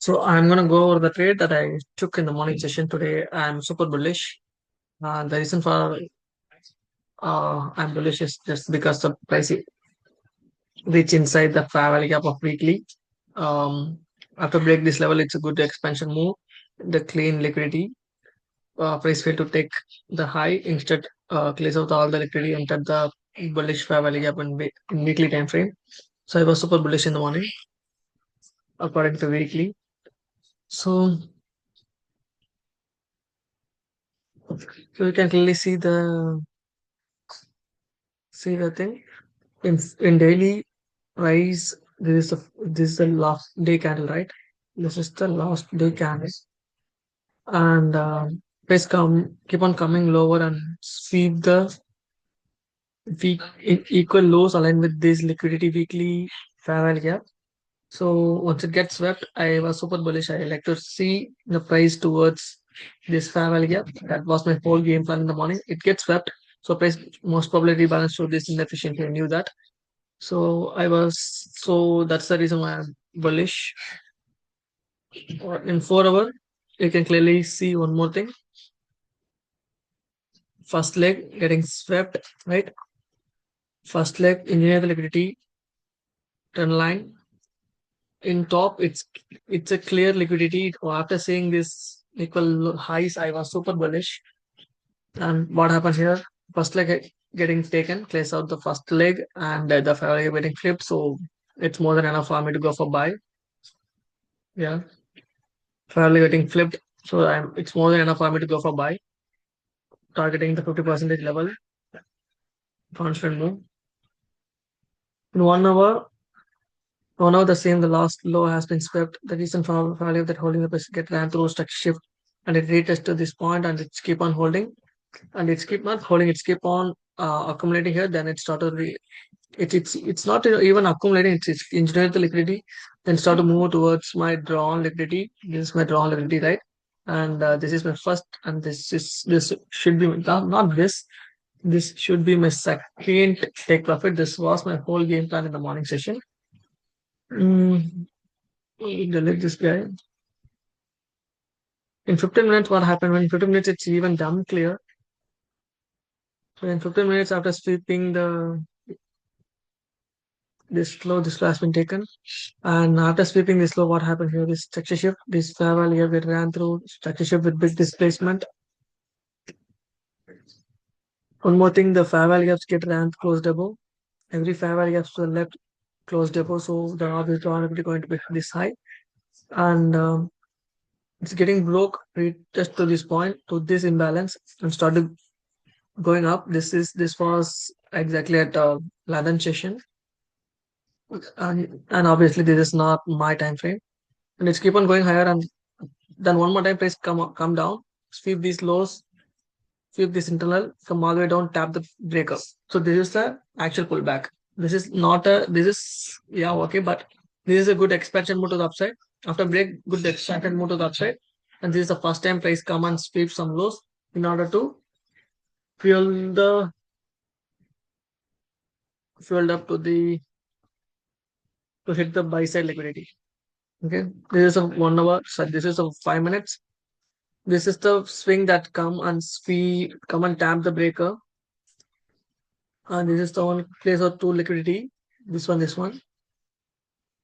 So I'm gonna go over the trade that I took in the morning session today. I'm super bullish. The reason for I'm bullish is just because the price reach inside the fair value gap of weekly. Um, After break this level, it's a good expansion move. The clean liquidity price failed to take the high. Instead, clears out all the liquidity entered the bullish fair value gap in weekly time frame. So I was super bullish in the morning according to weekly. So, so you can clearly see the thing. In daily price, this is the last day candle, right? This is the last day candle, and price keep on coming lower and sweep the weak equal lows aligned with this liquidity weekly fair value gap. So once it gets swept, I was super bullish. I like to see the price towards this fair value gap. That was my whole game plan in the morning. It gets swept, so price most probably rebalance to this inefficiently. I knew that. So that's the reason why I'm bullish. In 4 hour, you can clearly see one more thing. First leg getting swept, right? First leg engineer the liquidity trend line. In top, it's a clear liquidity. After seeing this equal highs, I was super bullish. And what happened here? First leg getting taken, clears out the first leg, and the fair value getting flipped. So it's more than enough for me to go for buy. Yeah, fair value getting flipped. So it's more than enough for me to go for buy, targeting the 50% level, constant move. In 1 hour, 1 hour the same, the last low has been swept. The reason for value of that holding the price get ran through structure shift and it retested to this point and it's keep on holding and it's keep not holding, it's keep on accumulating here. Then it started it's not even accumulating, it's engineered the liquidity, then start to move towards my drawn liquidity. This is my drawn liquidity, right? And this is my first, and this should be not this. This should be my second take profit. This was my whole game plan in the morning session. Mm, delete this guy. In 15 minutes, what happened? When 15 minutes, it's even damn clear. So in 15 minutes after sweeping this flow has been taken. And after sweeping this low, what happened here? This structure shift, this fair value here, we ran through structure shift with big displacement. One more thing, the fair value gaps get ran closed above. Every fair value gaps to the left closed above, so the obvious probability going to be this high. And it's getting broke just to this point, to this imbalance, and started going up. This was exactly at 11 session, and obviously this is not my time frame, and it's keep on going higher, and then one more time, price come down, sweep these lows, sweep this internal, come all the way down, tap the breaker. So this is the actual pullback. This is not a this is yeah, okay, but this is a good expansion move to the upside. After break, good expansion move to the upside, and this is the first time price come and sweep some lows in order to fuel the fueled up to hit the buy side liquidity. Okay, this is a 1 hour. So this is a 5 minutes. This is the swing that come and tap the breaker, and this is the one place or two liquidity. This one.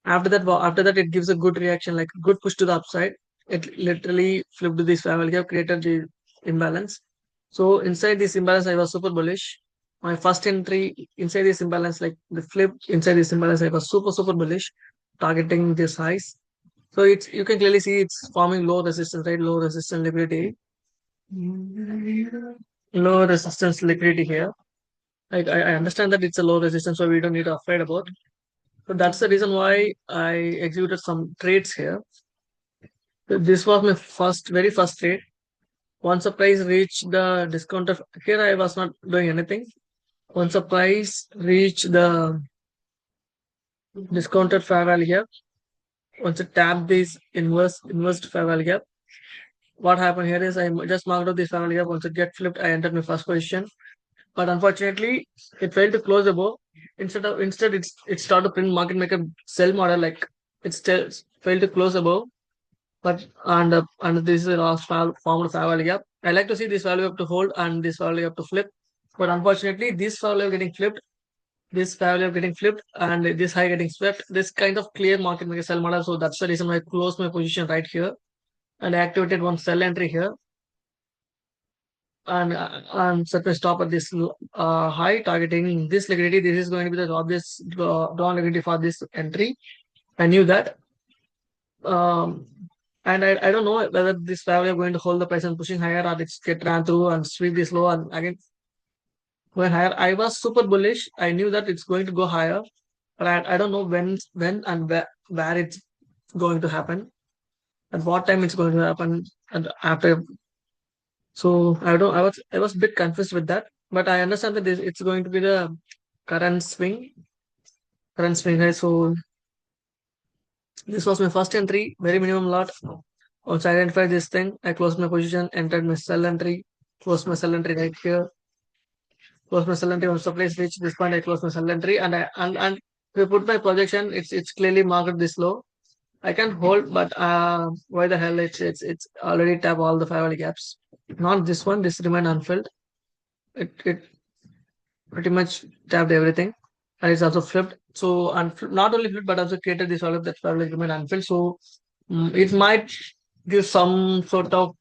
After that, it gives a good reaction, like good push to the upside. It literally flipped this family gap, created the imbalance. So inside this imbalance, I was super bullish. My first entry inside this imbalance, like the flip inside this imbalance, I was super bullish, targeting this highs. So it's you can clearly see it's forming low resistance, right? Low resistance liquidity, low resistance liquidity here. Like I understand that it's a low resistance, so we don't need to afraid about. So that's the reason why I executed some trades here. This was my very first trade. Once the price reached the discounted, here I was not doing anything. Once the price reached the discounted fair value gap, once it tapped this inverse fair value gap, what happened here is I just marked out this fair value gap. Once it get flipped, I entered my first position. But unfortunately, it failed to close above. Instead, it started to print market maker sell model, like it still failed to close above. But and this is the last form of value gap. I like to see this value up to hold and this value up to flip. But unfortunately, this value getting flipped, this value getting flipped, and this high getting swept. This kind of clear market maker sell model. So that's the reason why I closed my position right here and I activated one sell entry here and set my stop at this high targeting this liquidity. This is going to be the obvious drawn liquidity for this entry. I knew that. Um, and I don't know whether this value are going to hold the price and pushing higher or it's get ran through and sweep this low and again going higher. I was super bullish. I knew that it's going to go higher, but I don't know when and where it's going to happen, at what time it's going to happen, and after. So I don't. I was a bit confused with that, but I understand that it's going to be the current swing, current swing high. So this was my first entry, very minimum lot. Once I identified this thing, I closed my position, entered my sell entry, closed my sell entry right here, closed my sell entry. Once the place reached this point, I closed my sell entry, and if I put my projection, it's clearly marked this low. I can hold, but why the hell it's already tap all the 5 hourly gaps. Not this one. This remained unfilled. It pretty much tapped everything, and it's also flipped. So not only flipped but also created this all of that 5 hourly remain unfilled. So it might give some sort of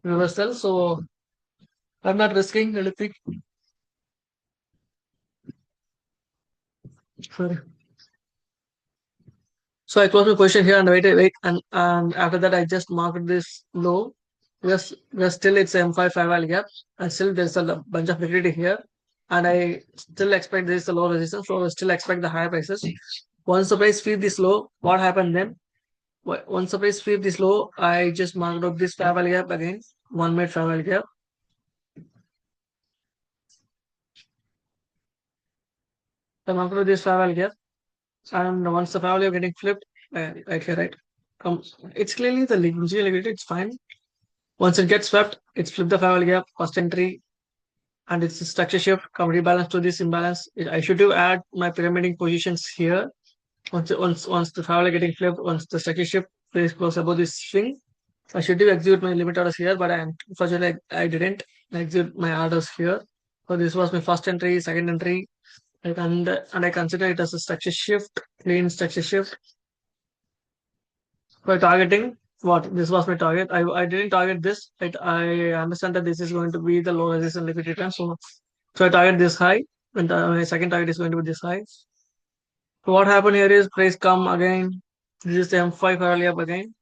reversal. So I'm not risking anything. Sorry. So I closed my position here and wait, and after that I just marked this low. We're still it's M5 value gap, and still there's a bunch of liquidity here, and I still expect this is a low resistance, so I still expect the higher prices. Once the price sweep this low, what happened then? Once the price sweep this low, I just marked out this fair value gap again, 1 minute fair value gap. I marked out this fair value gap, and once the fair value getting flipped, right here, right? It's clearly the liquidity, it's fine. Once it gets swept, it's flip the fair value gap, first entry, and it's a structure shift, come rebalance to this imbalance. I should have add my pyramiding positions here. Once the fair value getting flipped, once the structure shift is close above this swing, I should have execute my limit orders here, but unfortunately I didn't execute my orders here. So this was my first entry, second entry, and I consider it as a structure shift, clean structure shift. For targeting, what this was my target. I didn't target this. I understand that this is going to be the low resistance liquidity time. So I target this high, and my second target is going to be this high. So what happened here is price come again. This is the M5 early up again.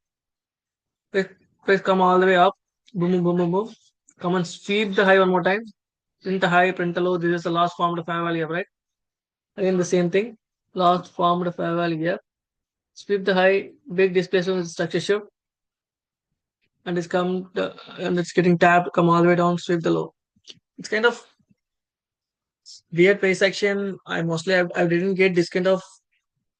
Price, price come all the way up. Boom, boom, boom, boom, boom. Come and sweep the high one more time. Print the high, print the low. This is the last form of fair value, right? Again the same thing. Last form of fair value here. Sweep the high, big displacement with structure shift, and it's getting tapped, come all the way down, sweep the low. It's kind of weird price action. I didn't get this kind of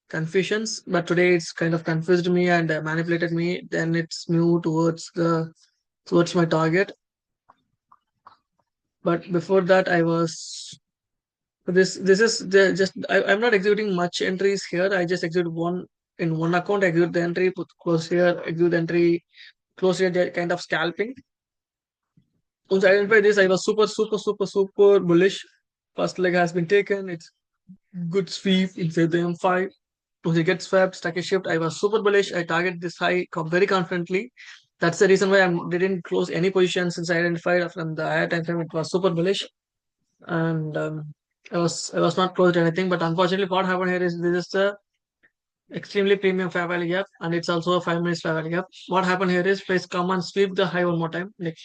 confusions, but today it's kind of confused me and manipulated me. Then it's moved towards my target. But before that, I was this is just I'm not executing much entries here. I just execute one in one account. Execute the entry, put close here, execute the entry, close here. They're kind of scalping. Once I identified this, I was super bullish. First leg has been taken. It's good sweep inside the M5. Once it gets swept, stack a shift. I was super bullish. I target this high very confidently. That's the reason why I didn't close any position since I identified from the higher time frame. It was super bullish, and I was not closed anything. But unfortunately, what happened here is this is the extremely premium fair value gap, and it's also a 5 minutes fair value gap. What happened here is please come and sweep the high one more time. Like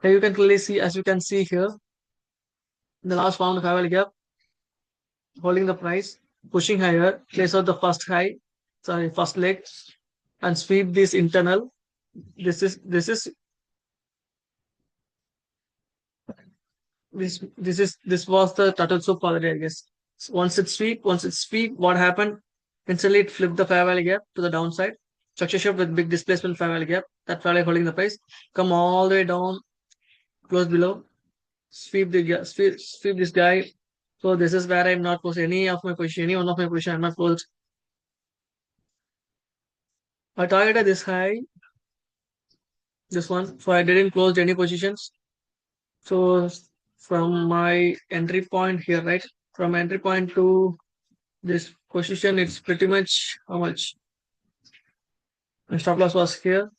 here you can clearly see, as you can see here, the last found fair value gap, holding the price, pushing higher, place out the first leg, and sweep this internal. This was the turtle soup already, I guess. So once it sweep, what happened? Instantly it flipped the fair value gap to the downside. Structure shift with big displacement fair value gap. That fair value holding the price. Come all the way down, close below. Sweep this guy. So this is where I'm not close any of my position, any one of my position. I'm not closed. I targeted this high. this one. So I didn't close any positions. So from my entry point here, right? From entry point to this position, it's pretty much how much? My stop loss was here.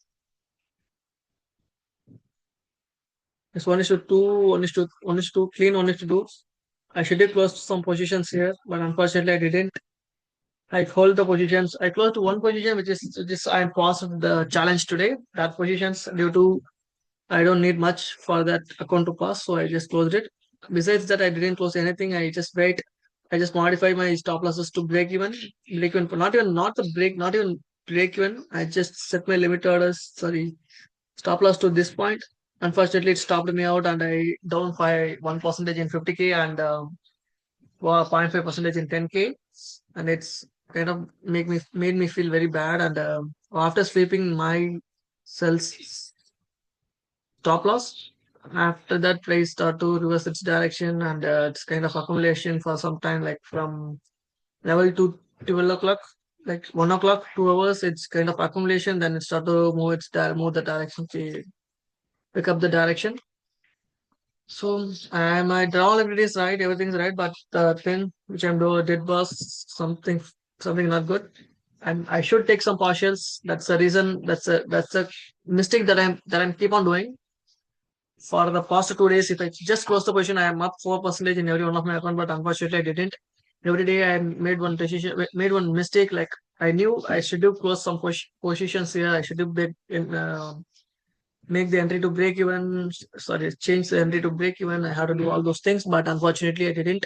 It's 1:2, 1:2, clean, 1:2. I should have closed some positions here, but unfortunately I didn't. I hold the positions. I closed one position, which is I passed the challenge today. That positions due to I don't need much for that account to pass, so I just closed it. Besides that, I didn't close anything. I just wait. I just modify my stop losses to break even, not the break, not even break even. I just set my limit orders. Sorry, stop loss to this point. Unfortunately, it stopped me out, and I down by 1% in 50K and 0.5 percentage in 10K, and it's kind of made me feel very bad. And after sweeping my cells stop loss, after that price start to reverse its direction, and it's kind of accumulation for some time, like from level to 12 o'clock, like 1 o'clock, 2 hours. It's kind of accumulation. Then it start to move the direction, to pick up the direction. So my draw liquidity is right, everything's right, but the thing which I'm doing did was something not good. And I should take some partials. That's the reason. That's a mistake that I'm keep on doing. For the past 2 days, if I just close the position, I am up 4% in every one of my account, but unfortunately I didn't. Every day I made one decision, made one mistake. Like I knew I should have closed some positions here. I should have make the entry to break even, sorry, change the entry to break even. I had to do all those things, but unfortunately I didn't.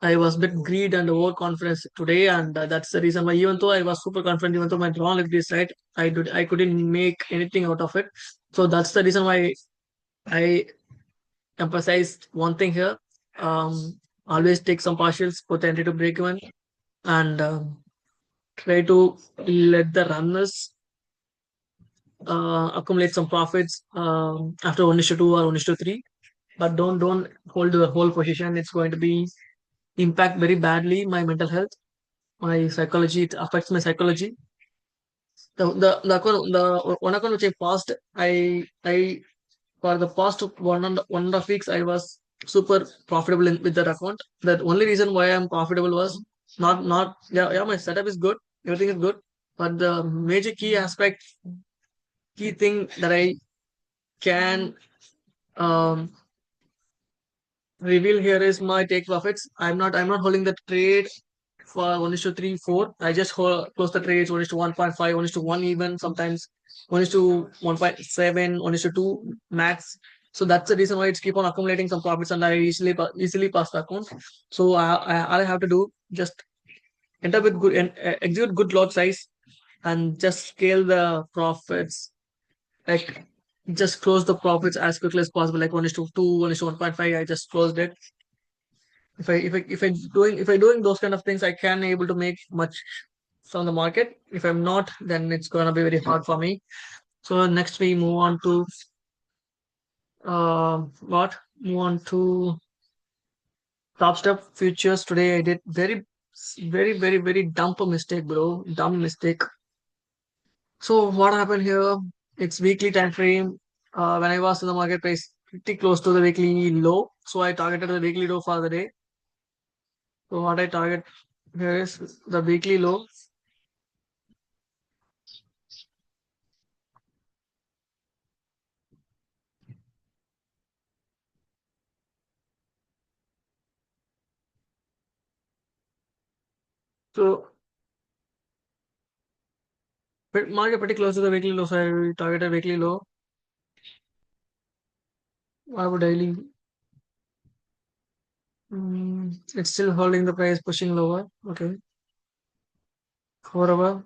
I was a bit greed and overconfidence today, and that's the reason why, even though I was super confident, even though my draw like this, right, I couldn't make anything out of it. So that's the reason why I emphasized one thing here. Always take some partials, put the entry to break even, and try to let the runners accumulate some profits after 1:2 or 1:3. But don't hold the whole position. It's going to be impact very badly my mental health, my psychology. It affects my psychology. The one account which I passed, I for the past 1.5 weeks I was super profitable with that account. The only reason why I'm profitable was not yeah, my setup is good, everything is good, but the major key thing that I can um reveal here is my take profits. I'm not holding the trade for 1:3, 4. I just close the trades 1:1.5, 1:1 even, sometimes 1:1.7, 1:2 max. So that's the reason why it's keep on accumulating some profits, and I easily pass the account. So all I have to do, just enter with good and execute good lot size, and just scale the profits, like just close the profits as quickly as possible, like 1:2, 1:1.5. I just closed it. If I doing those kind of things, I can able to make much from the market. If I'm not, then it's gonna be very hard for me. So next we move on to what? Move on to top step futures. Today I did very dumb mistake, bro. Dumb mistake. So what happened here? It's weekly time frame. When I was in the market price pretty close to the weekly low, so I targeted the weekly low for the day. So what I target here is the weekly low. So market pretty close to the weekly low, so I target a weekly low. I would daily. It's still holding the price, pushing lower. Okay, 4 hour,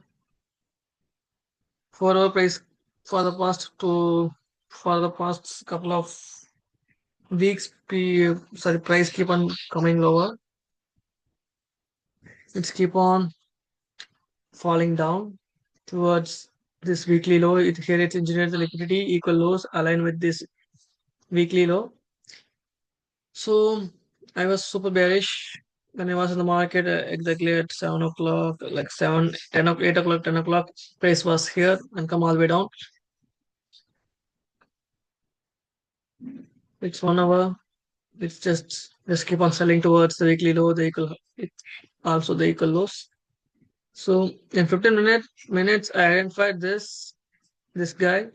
4 hour price for the past couple of weeks. Sorry, price keep on coming lower. It's keep on falling down towards this weekly low. Here it's engineered the liquidity equal lows align with this weekly low. So I was super bearish when I was in the market exactly at 7 o'clock, like 7, 10 o'clock, 8 o'clock, 10 o'clock. Price was here and come all the way down. It's 1 hour. It's just keep on selling towards the weekly low, the equal, it's also the equal lows. So in 15 minutes, I identified this guy.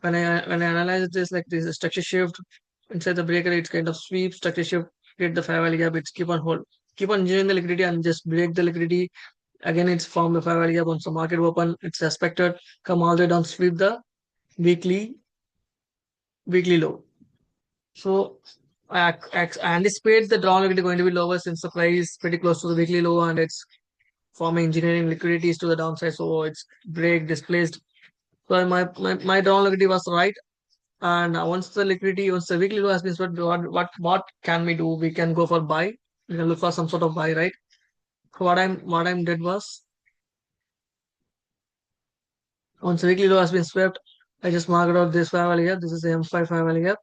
When I analyze this, like this structure shift inside the breaker, it's kind of sweep structure shift, create the fair value gap. It's keep on engineering the liquidity and just break the liquidity. Again, it's formed the fair value gap. Once the market open, it's expected come all the way down, sweep the weekly weekly low. So I anticipate the drawn liquidity going to be lower since the price is pretty close to the weekly low and it's forming engineering liquidities to the downside. So it's break displaced. So my drawn liquidity was right. And once the weekly low has been spread, what can we do? We can go for buy. We can look for some sort of buy, right? So what I'm did was once the weekly low has been swept, I just marked out this fair value gap. This is the M5 fair value gap.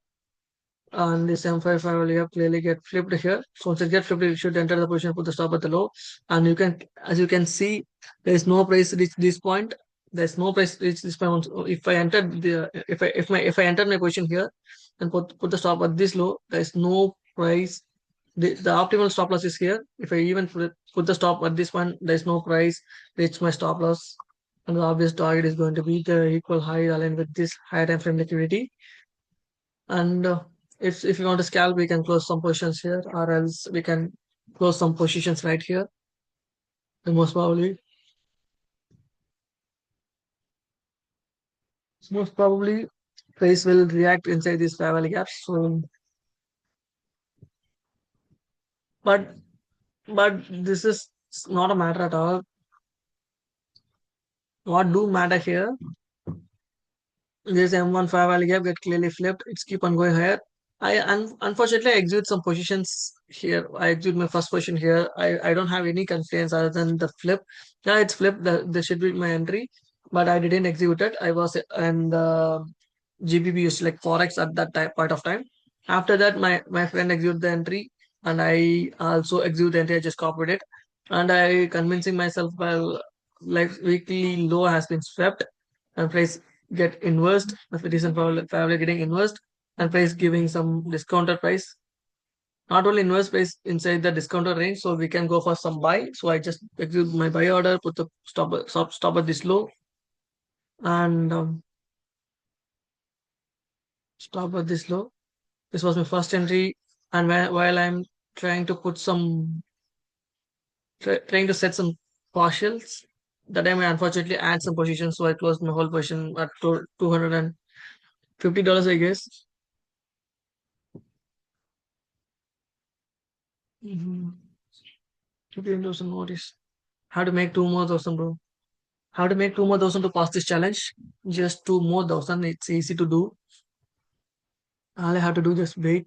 And this M5 will have clearly get flipped here. So once it gets flipped, you should enter the position, put the stop at the low. And you can, as you can see, there is no price reach this point. There's no price reach this point. If I entered the, if I enter my position here and put the stop at this low, there is no price. The optimal stop loss is here. If I even put the stop at this one, there is no price reach my stop loss. And the obvious target is going to be the equal high aligned with this higher time frame liquidity. And if you want to scalp, we can close some positions here, or else we can close some positions right here. The most probably, price will react inside these fair value gaps. So, but this is not a matter at all. What do matter here? This M1 fair value gap get clearly flipped. It's keep on going higher. Unfortunately I execute some positions here. I execute my first position here. I don't have any constraints other than the flip. Yeah, it's flipped. There should be my entry, but I didn't execute it. I was and GBP like forex at that point of time. After that, my friend executed the entry, and I also execute the entry. I just copied it, and I convincing myself, well, like weekly low has been swept, and price get inversed. If it isn't probably getting inversed, and price giving some discounted price. Not only inverse price inside the discounted range, so we can go for some buy. So I just execute my buy order, put the stop at this low, and stop at this low. This was my first entry, and while I'm trying to put some, trying to set some partials, that time I unfortunately add some positions, so I closed my whole position at $250, I guess. 15,000 what is? How to make 2 more thousand, bro? How to make 2 more thousand to pass this challenge? Just 2 more thousand. It's easy to do. All I have to do just wait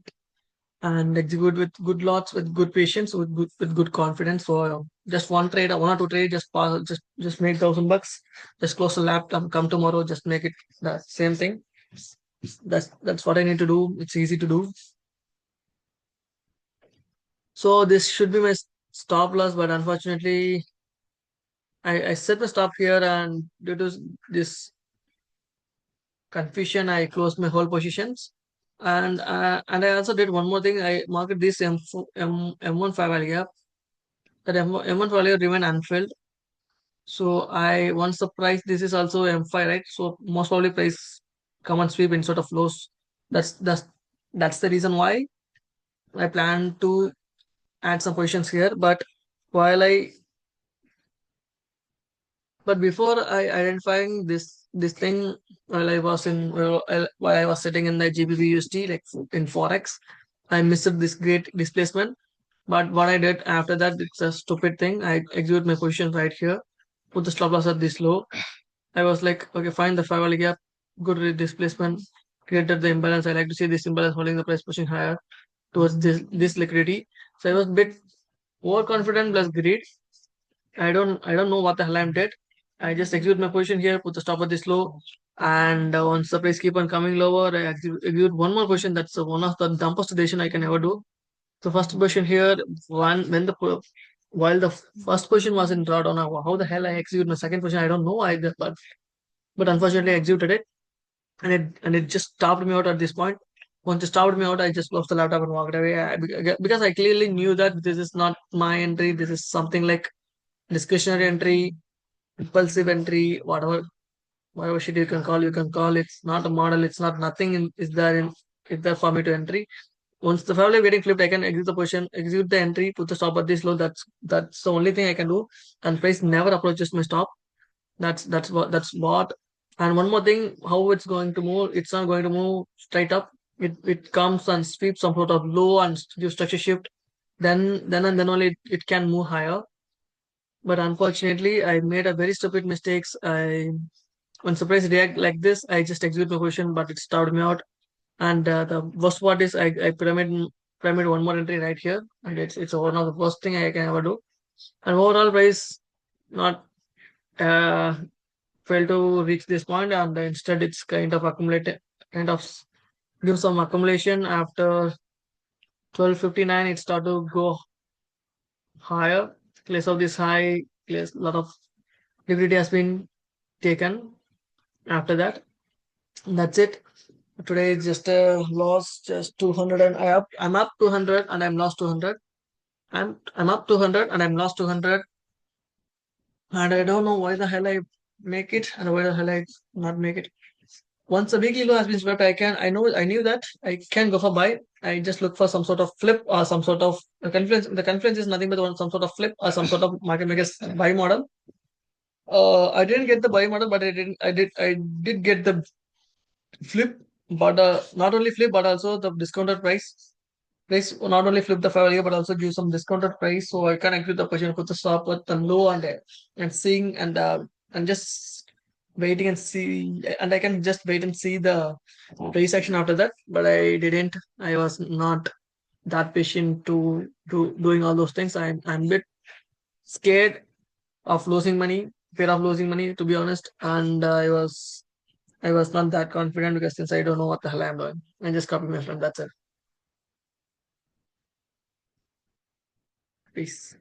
and execute with good lots, with good patience, with good confidence. So just one trade, or one or two trade, just pass, just make $1,000. Just close the laptop. Come tomorrow, just make it the same thing. That's what I need to do. It's easy to do. So this should be my stop loss, but unfortunately, I set the stop here, and due to this confusion, I closed my whole positions. And I also did one more thing. I marked this M1 5 value. That M1 value remain unfilled. So I once the price, this is also M5, right? So most probably price come and sweep in sort of lows. That's that's that's the reason why I plan to add some positions here. While I but before I identifying this thing, while I was sitting in the GBPUSD like in forex, I missed this great displacement. But what I did after that, it's a stupid thing. I execute my position right here, put the stop loss at this low. I was like, okay, find the 5 hourly gap, good displacement, created the imbalance. I like to see this imbalance holding the price pushing higher towards this liquidity. So I was a bit overconfident plus greed. I don't know what the hell I did. I just execute my position here, put the stop at this low, and once the price keep on coming lower, I execute one more position. That's one of the dumbest decision I can ever do. So first position here, one when while the first position was in drawdown, how the hell I execute my second position? I don't know either, but unfortunately I executed it, and it just stopped me out at this point. Once it stopped me out, I just closed the laptop and walked away. Because I clearly knew that this is not my entry. This is something like discretionary entry, impulsive entry, whatever shit you can call. You can call. It's not a model. It's not nothing. Is there for me to entry? Once the fair value getting flipped, I can exit the position, execute the entry, put the stop at this low. That's the only thing I can do. And price never approaches my stop. That's what. And one more thing, how it's going to move, it's not going to move straight up. It comes and sweeps some sort of low and do structure shift. Then only it can move higher. But unfortunately, I made a very stupid mistakes. When surprise react like this, I just execute my position, but it started me out. And the worst part is I pyramid one more entry right here, and it's one of the worst thing I can ever do. And overall price not uh, fail to reach this point, and instead it's kind of give some accumulation after 12:59. It start to go higher. Place of this high, place lot of liquidity has been taken after that. That's it. Today is just a loss, just 200, and I'm up 200 and I'm lost 200. I'm up 200 and I'm lost 200, and I don't know why the hell I make it and why the hell I not make it. Once a weekly low has been swept, I knew that I can go for buy. I just look for some sort of flip or some sort of the confluence. The confluence is nothing but some sort of flip or some sort of market makers buy model. I didn't get the buy model, but I did get the flip, but not only flip, but also the discounted price not only flip the fair value but also give some discounted price, so I can exit the position, put the stop at the low, and seeing and just waiting and see, and I can just wait and see the price action after that. But I didn't. I was not that patient to do doing all those things. I'm a bit scared of losing money, fear of losing money, to be honest. And I was not that confident because since I don't know what the hell I'm doing, I just copy my friend. That's it. Peace.